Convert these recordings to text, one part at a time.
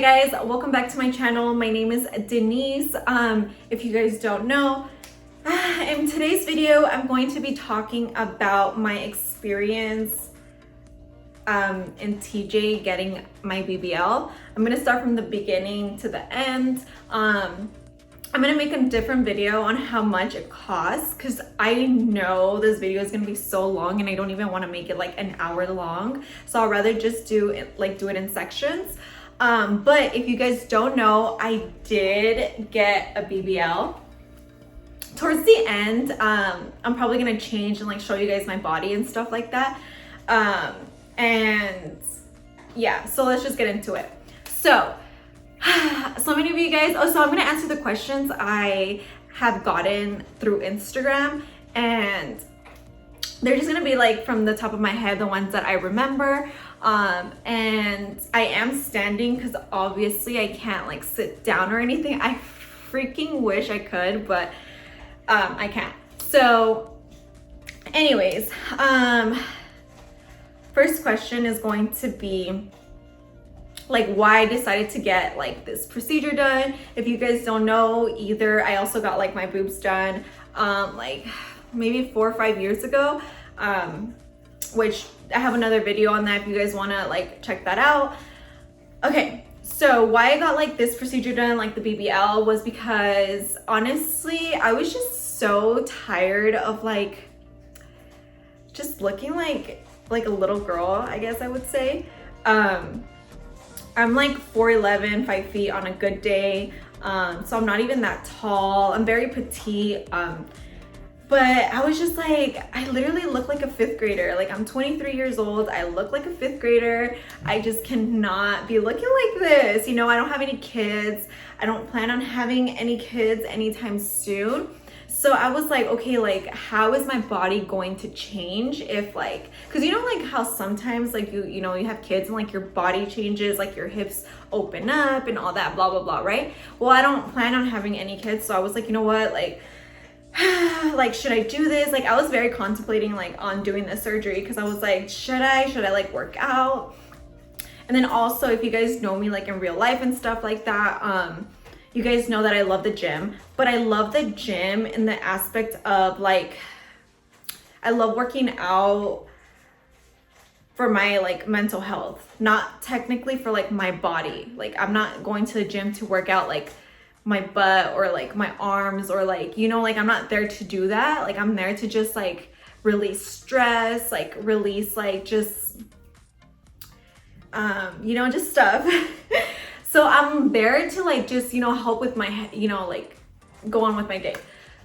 guys, welcome back to my channel. My name is Denise. If you guys don't know, in today's video I'm going to be talking about my experience in TJ getting my BBL. I'm gonna start from the beginning to the end. I'm gonna make a different video on how much it costs because I know this video is gonna be so long and I don't even want to make it like an hour long, so I'll rather just do it in sections. But if you guys don't know, I did get a BBL. Towards the end, I'm probably gonna change and like show you guys my body and stuff like that. And yeah, so let's just get into it. So many of you guys, so I'm gonna answer the questions I have gotten through Instagram, and they're just gonna be like from the top of my head, the ones that I remember. And I am standing because obviously I can't like sit down or anything. I freaking wish I could, but I can't. So anyways, first question is going to be like why I decided to get like this procedure done. If you guys don't know either, I also got like my boobs done like maybe 4 or 5 years ago, which I have another video on that if you guys want to like check that out. Okay, so why I got like this procedure done, like the BBL, was because honestly I was just so tired of like just looking like a little girl, I guess I would say. I'm like 4'11", 5 feet on a good day, so I'm not even that tall. I'm very petite, but I was just like, I literally look like a 5th grader. Like, I'm 23 years old, I look like a 5th grader. I just cannot be looking like this. You know, I don't have any kids. I don't plan on having any kids anytime soon. So I was like, okay, like how is my body going to change if like, cause you know like how sometimes like you know you have kids and like your body changes, like your hips open up and all that blah blah blah, right? Well, I don't plan on having any kids, so I was like, you know what, like like should I do this? Like I was very contemplating like on doing the surgery because I was like, should I like work out? And then also, if you guys know me like in real life and stuff like that, you guys know that I love the gym, but I love the gym in the aspect of like, I love working out for my like mental health, not technically for like my body. Like I'm not going to the gym to work out like my butt or like my arms or like, you know, like I'm not there to do that. Like I'm there to just like release stress, like release like just, you know, just stuff. So I'm there to like just, you know, help with my, you know, like go on with my day.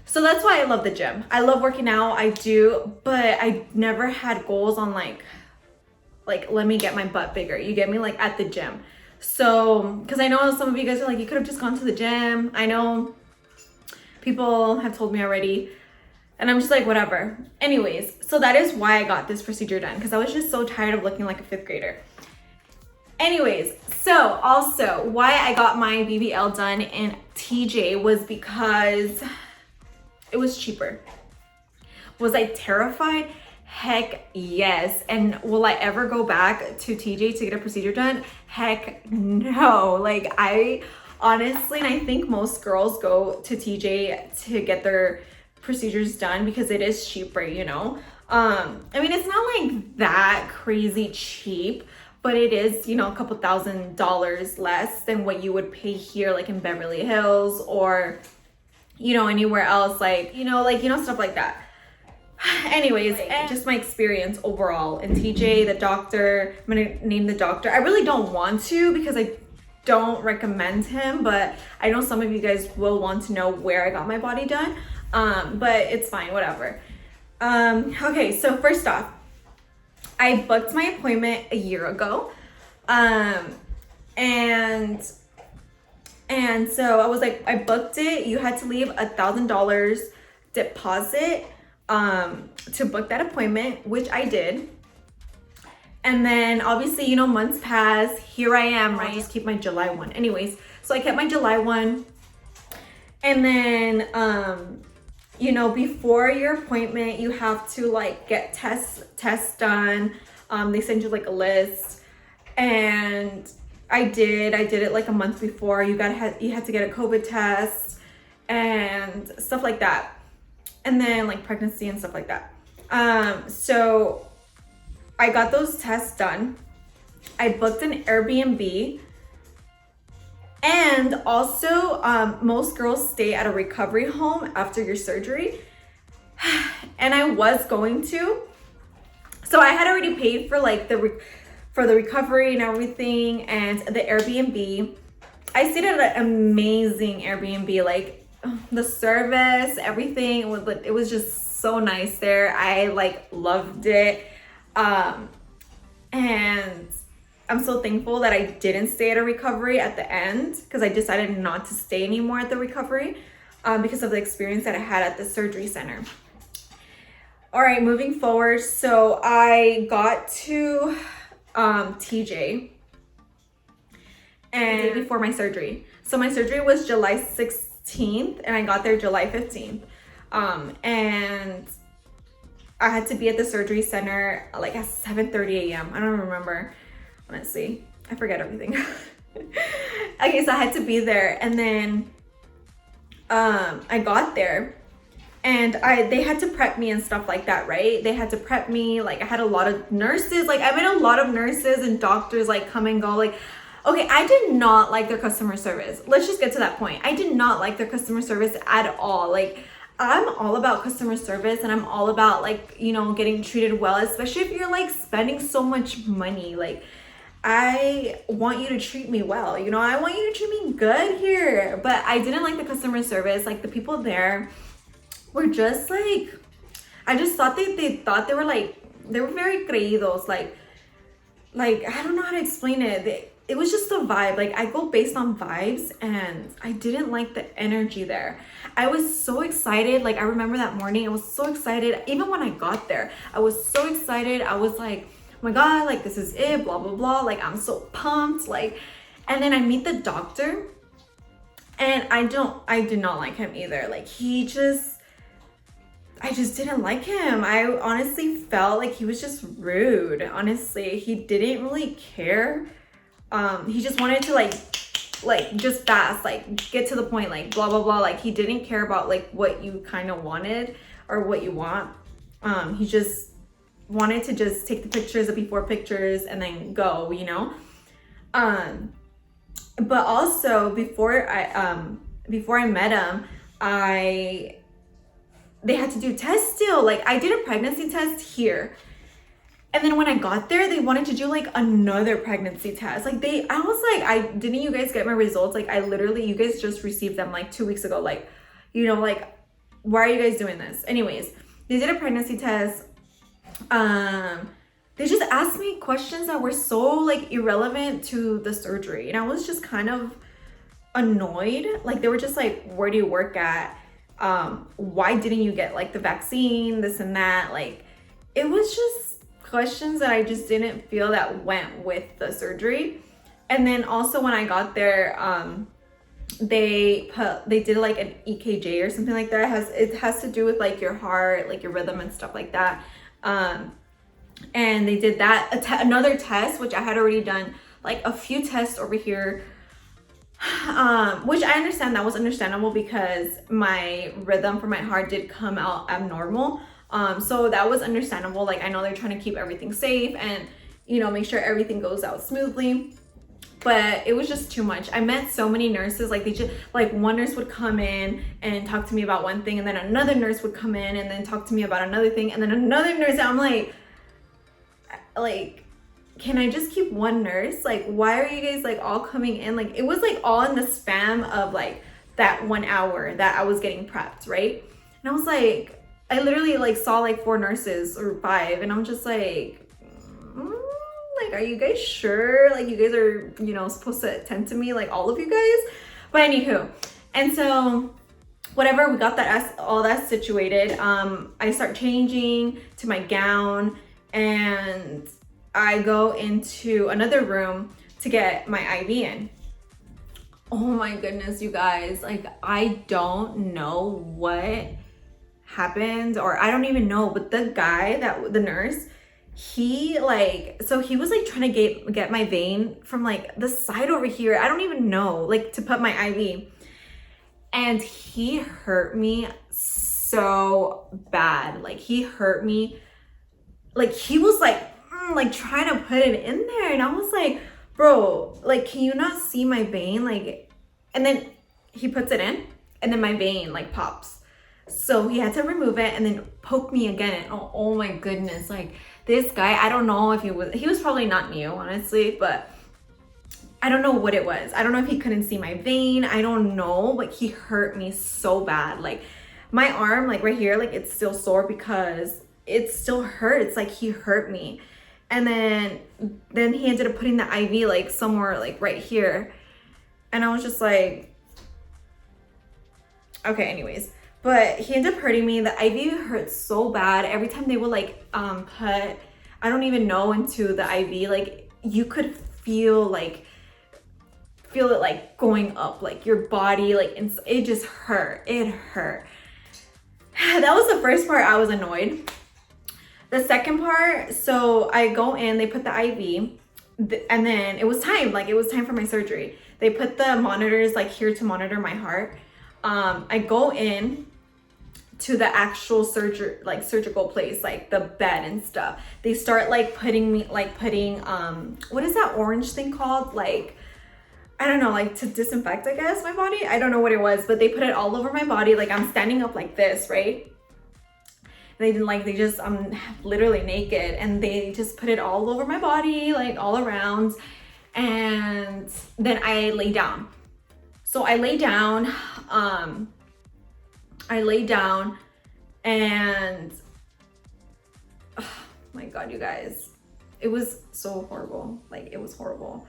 So that's why I love the gym. I love working out, I do, but I never had goals on like let me get my butt bigger. You get me, like at the gym. So, because I know some of you guys are like, you could have just gone to the gym. I know people have told me already, and I'm just like, whatever. Anyways, so that is why I got this procedure done, because I was just so tired of looking like a 5th grader. Anyways, so also why I got my BBL done in TJ was because it was cheaper. Was I terrified? Heck yes. And will I ever go back to TJ to get a procedure done? Heck no. Like I honestly, and I think most girls go to TJ to get their procedures done because it is cheaper, you know? I mean, it's not like that crazy cheap, but it is, you know, a couple $1,000s less than what you would pay here, like in Beverly Hills or, you know, anywhere else, like, you know, stuff like that. Anyways, just my experience overall in TJ, the doctor, I'm gonna name the doctor. I really don't want to because I don't recommend him, but I know some of you guys will want to know where I got my body done. But it's fine, whatever. Okay, so first off, I booked my appointment a year ago, and so I was like, I booked it. You had to leave $1,000 deposit to book that appointment, which I did. And then obviously, you know, months pass. Here I am, right? Just keep my July one. Anyways, so I kept my July one, and then you know, before your appointment, you have to like get tests done. They send you like a list, and I did it like a month before. You had to get a COVID test and stuff like that, and then like pregnancy and stuff like that. So I got those tests done. I booked an Airbnb, and also most girls stay at a recovery home after your surgery, and I was going to. So I had already paid for like for the recovery and everything, and the Airbnb. I stayed at an amazing Airbnb, like the service, everything. It was just so nice there. I like loved it. And I'm so thankful that I didn't stay at a recovery at the end, because I decided not to stay anymore at the recovery because of the experience that I had at the surgery center. All right, moving forward. So I got to TJ and the day before my surgery. So my surgery was July 16th and I got there July 15th. And I had to be at the surgery center like at 7:30 a.m. I don't remember, honestly. I forget everything. Okay, so I had to be there, and then I got there, and they had to prep me and stuff like that, right? They had to prep me. Like, I had a lot of nurses. Like, I met a lot of nurses and doctors like come and go. Like, okay, I did not like their customer service. Let's just get to that point. I did not like their customer service at all. Like, I'm all about customer service, and I'm all about like, you know, getting treated well, especially if you're like spending so much money. Like, I want you to treat me well, you know, I want you to treat me good here. But I didn't like the customer service. Like, the people there were just like, I just thought they thought they were very creídos, like I don't know how to explain it. It was just a vibe. Like, I go based on vibes, and I didn't like the energy there. I was so excited. Like, I remember that morning, I was so excited. Even when I got there, I was so excited. I was like, oh my God, like, this is it, blah, blah, blah. Like, I'm so pumped. Like, and then I meet the doctor, and I did not like him either. Like, I just didn't like him. I honestly felt like he was just rude. Honestly, he didn't really care. He just wanted to like just fast, like get to the point, like blah, blah, blah. Like, he didn't care about like what you kind of wanted or what you want. He just wanted to just take the pictures, the before pictures, and then go, you know? But also before I met him, they had to do tests still. Like, I did a pregnancy test here. And then when I got there, they wanted to do like another pregnancy test. Like, I was like, didn't you guys get my results? Like, you guys just received them like 2 weeks ago. Like, you know, like, why are you guys doing this? Anyways, they did a pregnancy test. They just asked me questions that were so like irrelevant to the surgery. And I was just kind of annoyed. Like, they were just like, where do you work at? Why didn't you get like the vaccine, this and that? Like, it was just questions that I just didn't feel that went with the surgery. And then also when I got there, they did like an EKG or something like that. It has to do with like your heart, like your rhythm and stuff like that. And they did that, another test, which I had already done like a few tests over here, which I understand, that was understandable because my rhythm for my heart did come out abnormal. So that was understandable. Like, I know they're trying to keep everything safe and, you know, make sure everything goes out smoothly. But it was just too much. I met so many nurses. Like, they just, like, one nurse would come in and talk to me about one thing, and then another nurse would come in and then talk to me about another thing, and then another nurse. I'm like, can I just keep one nurse? Like, why are you guys like all coming in? Like, it was like all in the spam of like that 1 hour that I was getting prepped, right? And I was like, I literally like saw like 4 nurses or 5, and I'm just like, like, are you guys sure? Like, you guys are, you know, supposed to attend to me, like all of you guys? But anywho, and so whatever, we got all that situated. I start changing to my gown, and I go into another room to get my IV in. Oh my goodness, you guys, like, I don't know what happened, or I don't even know, but the nurse, he like, so he was like trying to get my vein from like the side over here. I don't even know, like to put my IV. And he hurt me so bad. Like he hurt me. Like he was like trying to put it in there. And I was like, bro, like, can you not see my vein? Like, and then he puts it in and then my vein like pops. So he had to remove it and then poke me again. And oh my goodness. Like this guy, I don't know if he was probably not new, honestly, but I don't know what it was. I don't know if he couldn't see my vein. I don't know, but he hurt me so bad. Like my arm, like right here, like it's still sore because it still hurts. Like he hurt me. And then he ended up putting the IV like somewhere like right here. And I was just like, okay, anyways. But he ended up hurting me. The IV hurt so bad. Every time they would like put, I don't even know, into the IV, like you could feel it like going up, like your body, like it just hurt. It hurt. That was the first part. I was annoyed. The second part, so I go in, they put the IV, and then it was time for my surgery. They put the monitors like here to monitor my heart. I go in to the actual surgical place, like the bed and stuff. They start like putting what is that orange thing called? Like, I don't know, like to disinfect, I guess, my body. I don't know what it was, but they put it all over my body. Like I'm standing up like this, right? I'm literally naked, and they just put it all over my body, like all around. And then I lay down. So I lay down, and oh my God, you guys, it was so horrible. Like it was horrible.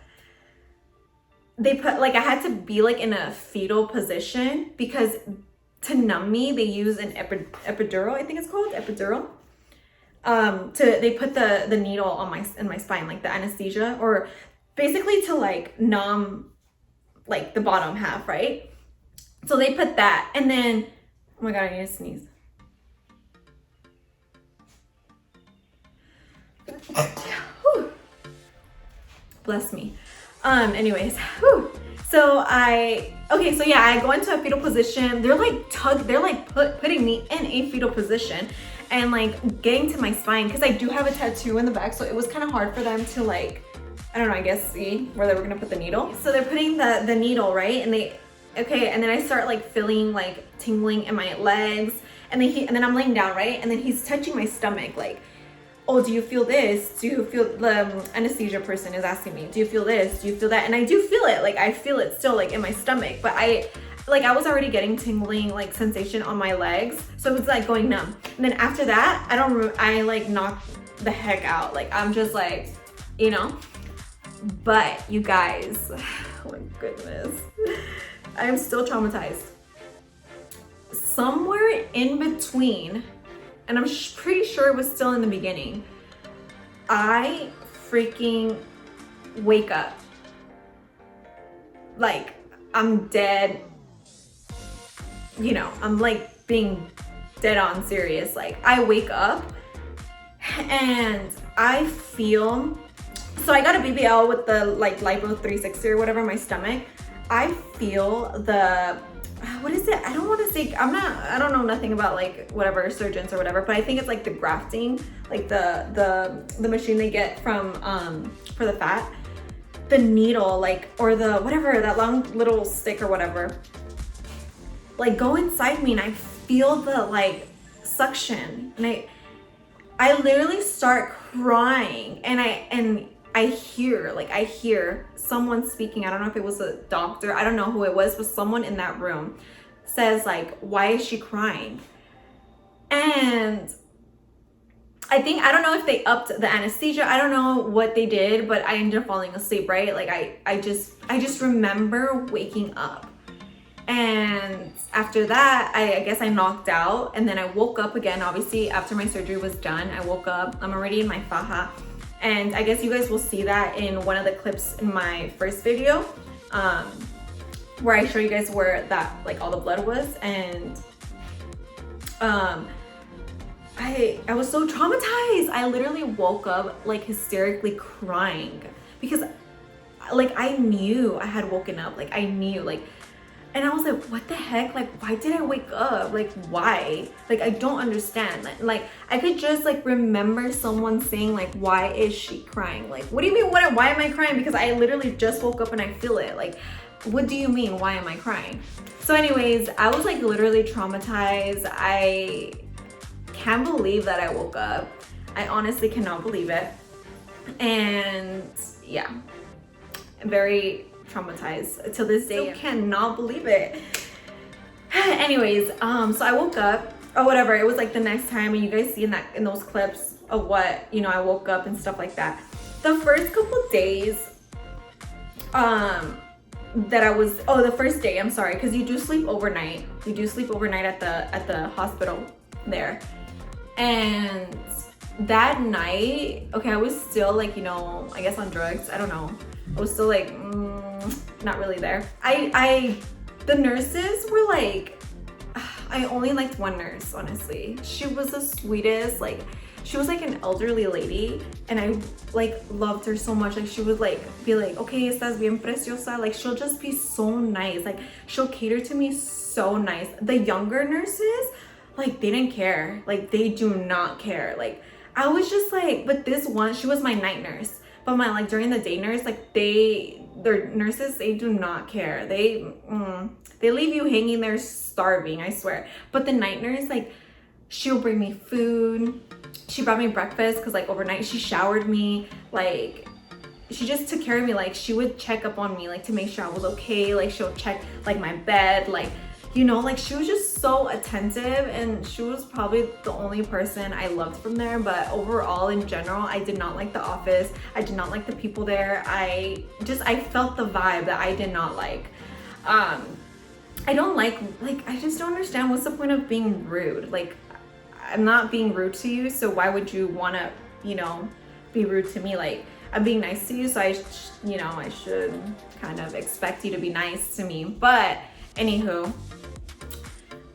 They put, like, I had to be like in a fetal position because to numb me, they use an epidural, I think it's called, epidural. They put the needle in my spine, like the anesthesia, or basically to like numb like the bottom half, right? So they put that, and then, oh my God, I need to sneeze. Bless me. Anyways, whew. So I go into a fetal position. They're like putting me in a fetal position and like getting to my spine, because I do have a tattoo in the back, so it was kind of hard for them to like, I don't know, I guess see where they were gonna put the needle. So they're putting the needle, right? And then I start like feeling like tingling in my legs, and then I'm laying down, right? And then he's touching my stomach, like, oh, do you feel this? Do you feel, the anesthesia person is asking me, do you feel this? Do you feel that? And I do feel it, like I feel it still like in my stomach, but I was already getting tingling like sensation on my legs. So it was like going numb. And then after that, I like knocked the heck out. Like I'm just like, you know, but you guys, oh my goodness, I'm still traumatized. Somewhere in between, and I'm pretty sure it was still in the beginning, I freaking wake up. Like, I'm dead. You know, I'm like being dead on serious. Like, I wake up and I feel, so I got a BBL with the like Lipo 360 or whatever in my stomach. I feel the, what is it? I don't want to say, I don't know nothing about like whatever surgeons or whatever, but I think it's like the grafting, like the machine they get from for the fat, the needle, like, or the whatever, that long little stick or whatever, like go inside me, and I feel the like suction, and I literally start crying, and I hear someone speaking. I don't know if it was a doctor, I don't know who it was, but someone in that room says like, why is she crying? And I don't know if they upped the anesthesia, I don't know what they did, but I ended up falling asleep, right? Like I just remember waking up. And after that, I guess I knocked out, and then I woke up again. Obviously, after my surgery was done, I woke up, I'm already in my faja. And I guess you guys will see that in one of the clips in my first video, where I show you guys where that, like all the blood was. And I was so traumatized. I literally woke up like hysterically crying because like I knew I had woken up, like I knew, like, and I was like, what the heck? Like, why did I wake up? Like, why? Like, I don't understand. Like, I could just like remember someone saying like, why is she crying? Like, what do you mean? Why am I crying? Because I literally just woke up and I feel it. Like, what do you mean? Why am I crying? So anyways, I was like literally traumatized. I can't believe that I woke up. I honestly cannot believe it. And yeah, very traumatized to this day. I cannot believe it. Anyways, so I woke up or whatever. It was like the next time, and you guys see in those clips of what, you know, I woke up and stuff like that. The first couple days, that I was, the first day, I'm sorry, because you do sleep overnight. You do sleep overnight at the hospital there. And that night, okay, I was still like, you know, I guess on drugs. I don't know. I was still like, not really there. The nurses were like, I only liked one nurse, honestly. She was the sweetest, like, she was like an elderly lady, and I like loved her so much. Like, she would like be like, okay, estás bien preciosa. Like, she'll just be so nice. Like, she'll cater to me so nice. The younger nurses, like, they didn't care. Like, they do not care. Like, I was just like, but this one, she was my night nurse. But my, like, during the day nurse, like, their nurses, they do not care. They leave you hanging there starving, I swear. But the night nurse, like, she'll bring me food. She brought me breakfast because, like, overnight she showered me. Like, she just took care of me. Like, she would check up on me, like, to make sure I was okay. Like, she'll check, like, my bed. Like, you know, like, she was just so attentive, and she was probably the only person I loved from there. But overall, in general, I did not like the office. I did not like the people there. I felt the vibe that I did not like. I don't like, I just don't understand what's the point of being rude. Like, I'm not being rude to you, so why would you want to, you know, be rude to me? Like, I'm being nice to you, so I should kind of expect you to be nice to me. But anywho,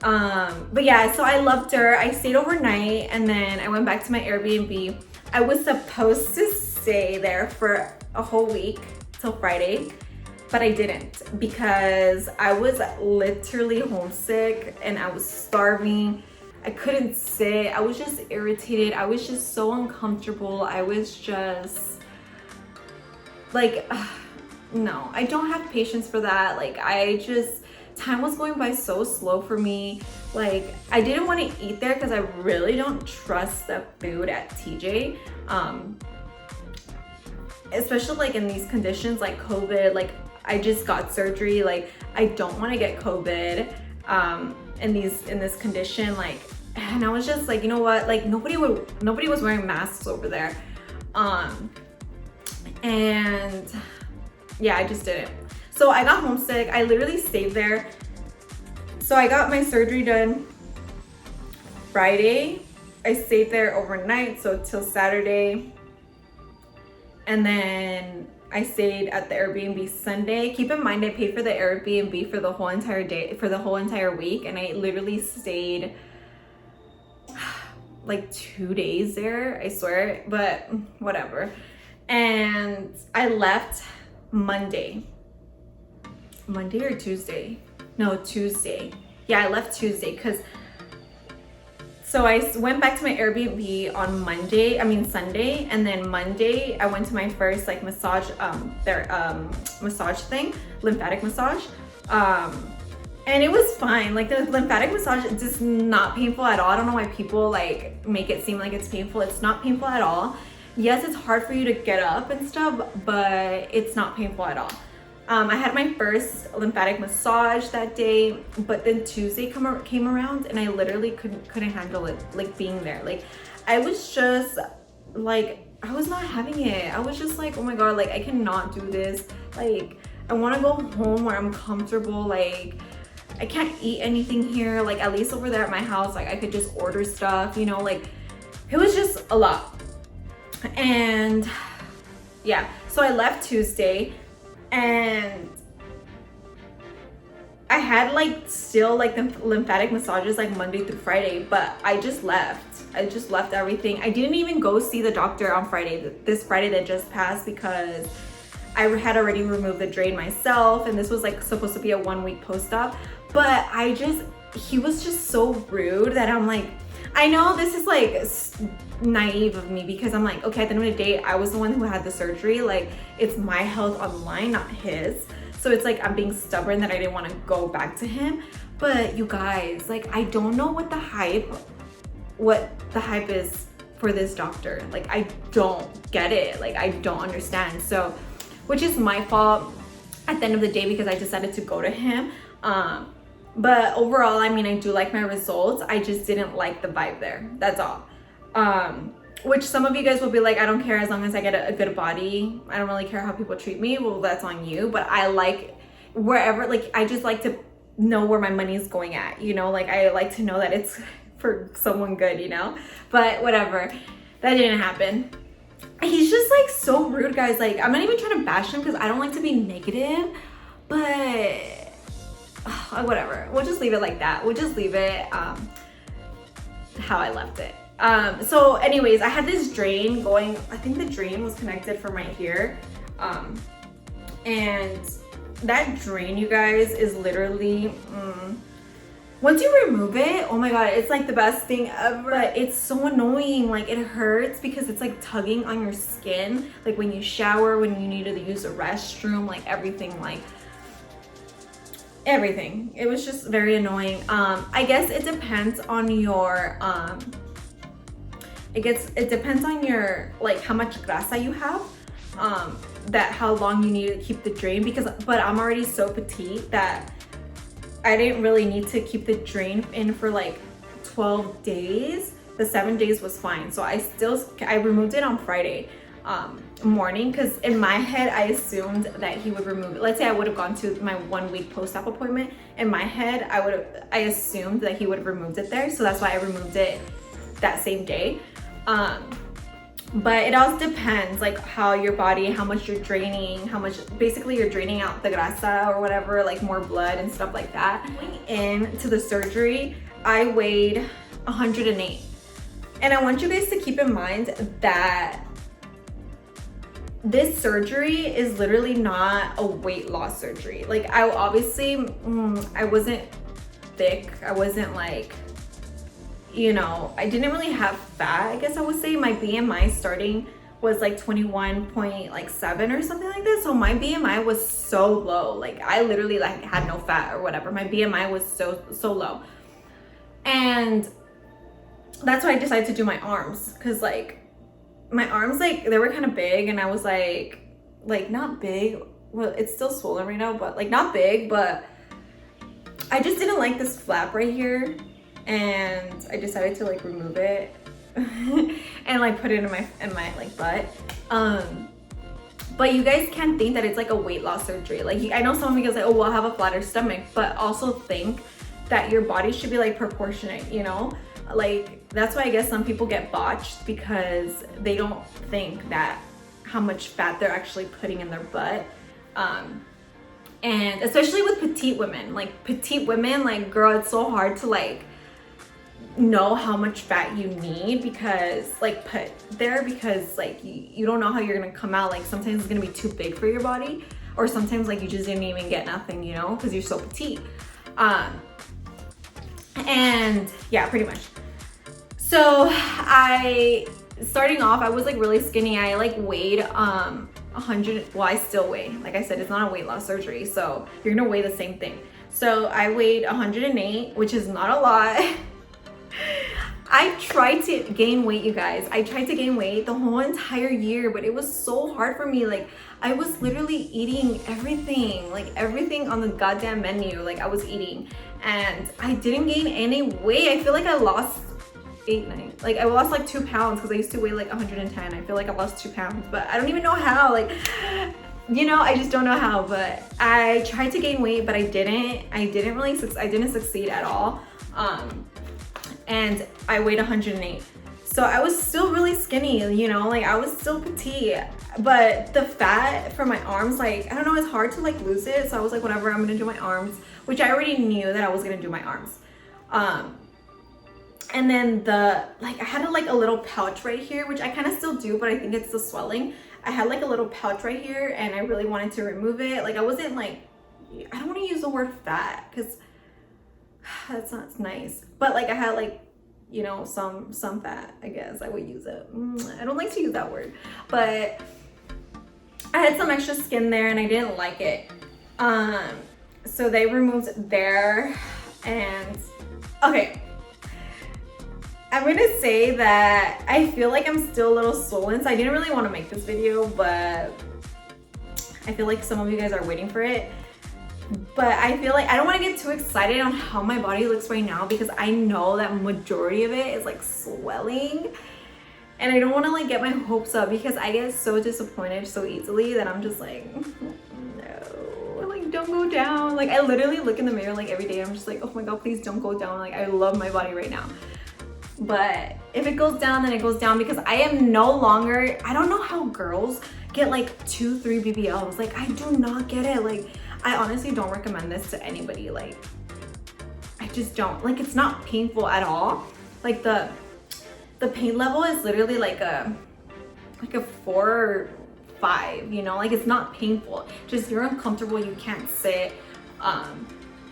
but yeah, so I loved her. I stayed overnight, and then I went back to my Airbnb. I was supposed to stay there for a whole week till Friday, but I didn't because I was literally homesick and I was starving. I couldn't sit. I was just irritated. I was just so uncomfortable. I was just like, no, I don't have patience for that. Like, time was going by so slow for me. Like, I didn't want to eat there because I really don't trust the food at TJ. Especially like in these conditions like COVID, like I just got surgery. Like, I don't want to get COVID in this condition. Like, and I was just like, you know what? Like, nobody was wearing masks over there. And yeah, I just didn't. So I got homesick. I literally stayed there. So I got my surgery done Friday. I stayed there overnight, so till Saturday. And then I stayed at the Airbnb Sunday. Keep in mind, I paid for the Airbnb for the whole entire day, for the whole entire week. And I literally stayed like 2 days there, I swear, but whatever. And I left Monday or Tuesday. No, Tuesday. Yeah, I left Tuesday so I went back to my Airbnb on Sunday, and then Monday I went to my first like massage, massage thing, lymphatic massage. And it was fine. Like, the lymphatic massage is just not painful at all. I don't know why people like make it seem like it's painful. It's not painful at all. Yes, it's hard for you to get up and stuff, but it's not painful at all. I had my first lymphatic massage that day, but then Tuesday came around and I literally couldn't handle it, like, being there. Like, I was just like, I was not having it. I was just like, oh my god, like, I cannot do this. Like, I want to go home where I'm comfortable. Like, I can't eat anything here. Like, at least over there at my house, like, I could just order stuff, you know. Like, it was just a lot. And yeah, so I left Tuesday, and I had like still like the lymphatic massages like Monday through Friday, but I just left. I just left everything. I didn't even go see the doctor on Friday, this Friday that just passed, because I had already removed the drain myself, and this was like supposed to be a 1 week post-op. But he was just so rude that I'm like, I know this is like naive of me, because I'm like, okay, at the end of the day, I was the one who had the surgery. Like, it's my health on the line, not his. So it's like I'm being stubborn that I didn't want to go back to him. But you guys, like, I don't know what the hype is for this doctor. Like, I don't get it. Like, I don't understand. So, which is my fault at the end of the day, because I decided to go to him. But overall, I mean, I do like my results. I just didn't like the vibe there. That's all. Which some of you guys will be like, I don't care as long as I get a good body. I don't really care how people treat me. Well, that's on you. But I like wherever, like, I just like to know where my money is going at, you know? Like, I like to know that it's for someone good, you know? But whatever. That didn't happen. He's just like so rude, guys. Like, I'm not even trying to bash him because I don't like to be negative. But whatever. We'll just leave it like that. We'll just leave it how I left it. So anyways, I had this drain going. I think the drain was connected from right here. And that drain, you guys, is literally, once you remove it, oh my God, it's like the best thing ever. But it's so annoying. Like, it hurts because it's like tugging on your skin. Like when you shower, when you need to use a restroom, like everything, everything. It was just very annoying. I guess it depends on your, it depends on your, like, how much grasa you have, that how long you need to keep the drain, but I'm already so petite that I didn't really need to keep the drain in for like 12 days. The 7 days was fine. So I removed it on Friday morning, because in my head, I assumed that he would remove it. Let's say I would have gone to my 1 week post-op appointment. In my head, I assumed that he would have removed it there. So that's why I removed it that same day. But it all depends, like, how your body, how much you're draining, basically you're draining out the grasa or whatever, like more blood and stuff like that. Going into the surgery, I weighed 108. And I want you guys to keep in mind that this surgery is literally not a weight loss surgery. Like, I wasn't thick. I wasn't like, you know, I didn't really have fat, I guess I would say. My BMI starting was like 21.7 or something like that. So my BMI was so low. Like, I literally like had no fat or whatever. My BMI was so low. And that's why I decided to do my arms, because like my arms, like, they were kind of big, and I was like not big. Well, it's still swollen right now, but like not big, but I just didn't like this flap right here. And I decided to like remove it and like put it in my like butt. But you guys can't think that it's like a weight loss surgery. Like, I know some of you guys like, oh, well, I'll have a flatter stomach, but also think that your body should be like proportionate, you know? Like, that's why I guess some people get botched, because they don't think that how much fat they're actually putting in their butt. And especially with petite women, like, girl, it's so hard to like know how much fat you need, because like because like you don't know how you're gonna come out. Like, sometimes it's gonna be too big for your body, or sometimes like you just didn't even get nothing, you know, because you're so petite. And yeah, pretty much. So starting off, I was like really skinny. I like weighed 100. Well, I still weigh, like I said, it's not a weight loss surgery, so you're gonna weigh the same thing. So I weighed 108, which is not a lot. I tried to gain weight, you guys. I tried to gain weight the whole entire year, but it was so hard for me. Like, I was literally eating everything, like everything on the goddamn menu, like I was eating, and I didn't gain any weight. I feel like I lost 9. Like, I lost like 2 pounds, because I used to weigh like 110. I feel like I lost 2 pounds, but I don't even know how. Like, you know, I just don't know how. But I tried to gain weight, but I didn't succeed at all. And I weighed 108. So I was still really skinny, you know, like I was still petite, but the fat from my arms, like, I don't know, it's hard to like lose it. So I was like, whatever, I'm gonna do my arms, which I already knew that I was gonna do my arms. And then I had a little pouch right here, which I kind of still do, but I think it's the swelling. I had like a little pouch right here and I really wanted to remove it. Like I wasn't like, I don't want to use the word fat because that's not nice. But like I had like, you know, some fat, I guess I would use it. I don't like to use that word, but I had some extra skin there and I didn't like it. So they removed there. And okay, I'm gonna say that I feel like I'm still a little swollen, so I didn't really want to make this video, but I feel like some of you guys are waiting for it. But I feel like I don't want to get too excited on how my body looks right now because I know that majority of it is like swelling, and I don't want to like get my hopes up because I get so disappointed so easily that I'm just like, no, like don't go down. Like I literally look in the mirror like every day. I'm just like, oh my god, please don't go down. Like I love my body right now. But if it goes down, then it goes down because I am no longer, I don't know how girls get like 2-3 BBLs. Like I do not get it. Like I honestly don't recommend this to anybody. Like I just don't. Like it's not painful at all. Like the pain level is literally like a 4 or 5, you know? Like it's not painful. Just you're uncomfortable, you can't sit.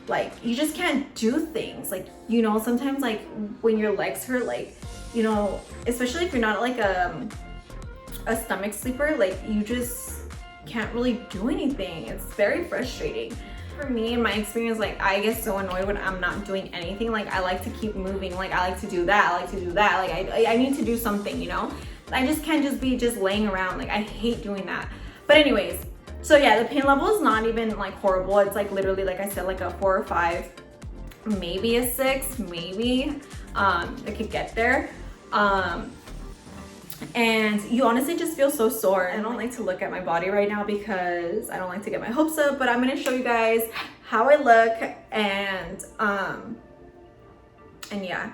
Like you just can't do things, like, you know, sometimes like when your legs hurt, like, you know, especially if you're not like a stomach sleeper, like you just can't really do anything. It's very frustrating. For me, in my experience, like I get so annoyed when I'm not doing anything. Like I like to keep moving, like I like to do that, I like to do that, like I need to do something, you know? I just can't just be laying around. Like I hate doing that. But anyways, so yeah, the pain level is not even like horrible. It's like literally, like I said, like a 4 or 5, maybe a 6, maybe. It could get there. And you honestly just feel so sore. I don't like to look at my body right now because I don't like to get my hopes up, but I'm gonna show you guys how I look and yeah.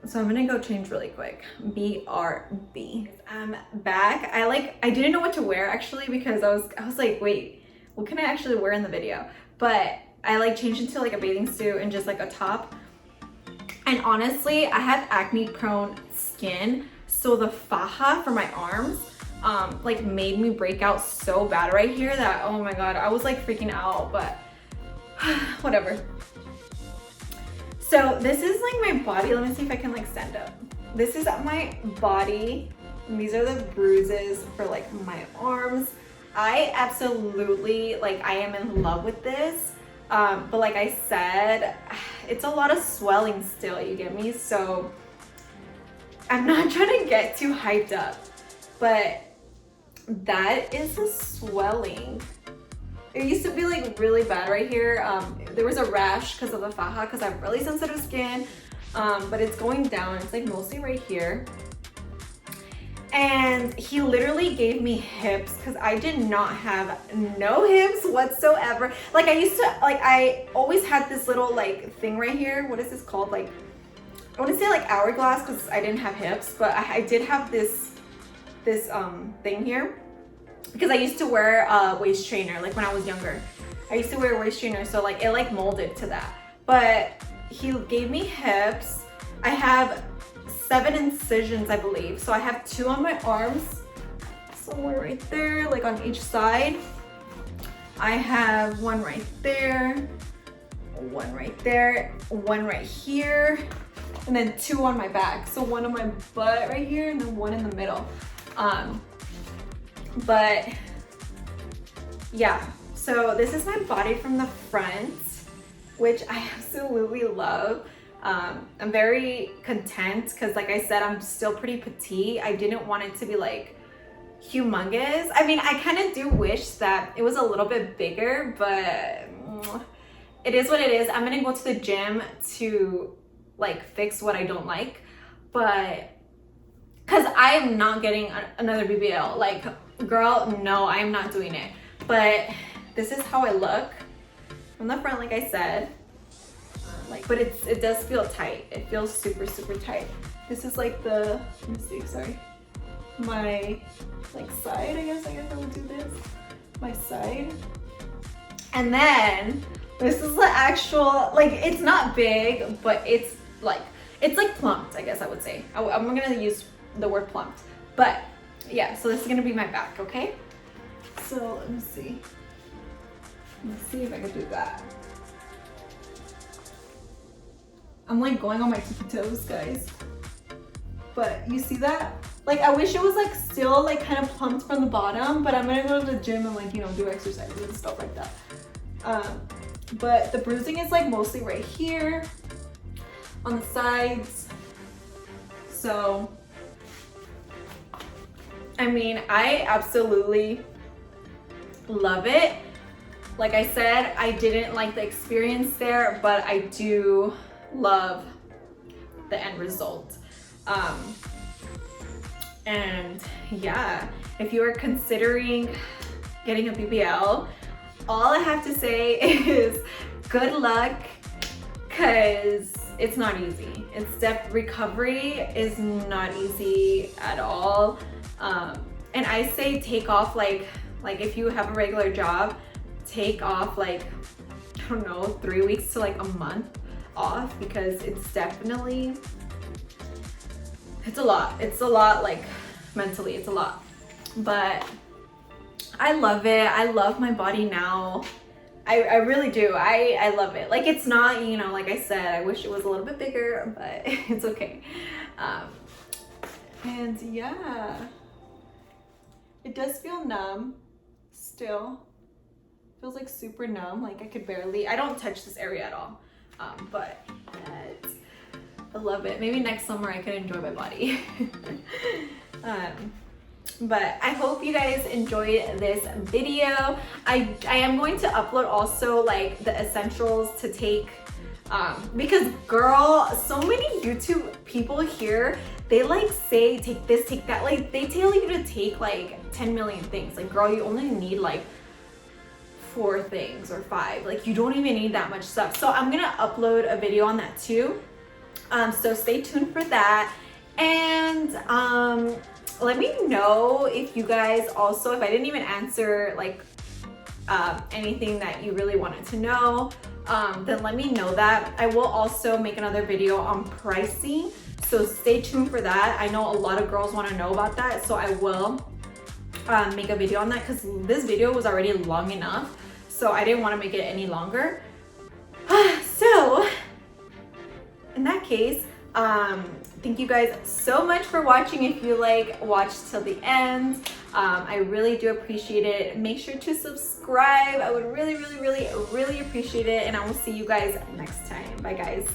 So I'm gonna go change really quick. BRB. I'm back. I didn't know what to wear actually because I was like, wait, what can I actually wear in the video? But I like changed into like a bathing suit and just like a top. And honestly, I have acne prone skin, so the faja for my arms like made me break out so bad right here that, oh my god, I was like freaking out, but whatever. So this is like my body. Let me see if I can like stand up. This is my body. And these are the bruises for like my arms. I absolutely, like I am in love with this. But like I said, it's a lot of swelling still, you get me? So I'm not trying to get too hyped up, but that is the swelling. It used to be like really bad right here. There was a rash because of the faja because I have really sensitive skin, but it's going down. It's like mostly right here. And he literally gave me hips because I did not have no hips whatsoever. Like I used to, like I always had this little like thing right here. What is this called? Like, I want to say like hourglass because I didn't have hips, but I did have this thing here. Because I used to wear a waist trainer, like when I was younger. I used to wear a waist trainer, so like it like molded to that. But he gave me hips. I have 7 incisions, I believe. So I have 2 on my arms, somewhere right there, like on each side. I have 1 right there, 1 right there, 1 right here, and then 2 on my back. So 1 on my butt right here, and then 1 in the middle. But yeah, so this is my body from the front, which I absolutely love. I'm very content because like I said, I'm still pretty petite. I didn't want it to be like humongous. I mean, I kind of do wish that it was a little bit bigger, but it is what it is. I'm gonna go to the gym to like fix what I don't like, but because I am not getting another BBL. Like, girl, no, I am not doing it. But this is how I look from the front, like I said. But it does feel tight. It feels super, super tight. This is like the, let me see, sorry. My like side, I guess I would do this. My side. And then this is the actual, like it's not big, but it's like, it's like plumped, I guess I would say. I'm gonna use the word plumped. But yeah, so this is gonna be my back, okay? So let me see. Let's see if I can do that. I'm like going on my tippy toes, guys. But you see that? Like, I wish it was like still like kind of plumped from the bottom, but I'm gonna go to the gym and like, you know, do exercises and stuff like that. But the bruising is like mostly right here on the sides. So, I mean, I absolutely love it. Like I said, I didn't like the experience there, but I do love the end result. And yeah, if you are considering getting a BBL, all I have to say is good luck, because it's not easy. Recovery is not easy at all. And I say take off like if you have a regular job, take off like, I don't know, 3 weeks to like a month off, because it's definitely, it's a lot. It's a lot, like mentally, it's a lot. But I love it. I love my body now. I really do. I love it. Like, it's not, you know, like I said, I wish it was a little bit bigger, but it's okay. And yeah, it does feel numb still. Feels like super numb. Like I could barely, I don't touch this area at all. But I love it. Maybe next summer I can enjoy my body. But I hope you guys enjoyed this video. I am going to upload also like the essentials to take, because girl, so many YouTube people here, they like say take this, take that, like they tell you to take like 10 million things. Like, girl, you only need like 4 things or 5. Like, you don't even need that much stuff. So I'm gonna upload a video on that too. So stay tuned for that. And let me know if you guys also, if I didn't even answer like anything that you really wanted to know, then let me know that. I will also make another video on pricing, so stay tuned for that. I know a lot of girls want to know about that, so I will make a video on that, because this video was already long enough, so I didn't want to make it any longer. So in that case, thank you guys so much for watching. If you like watched till the end, I really do appreciate it. Make sure to subscribe. I would really appreciate it, and I will see you guys next time. Bye guys.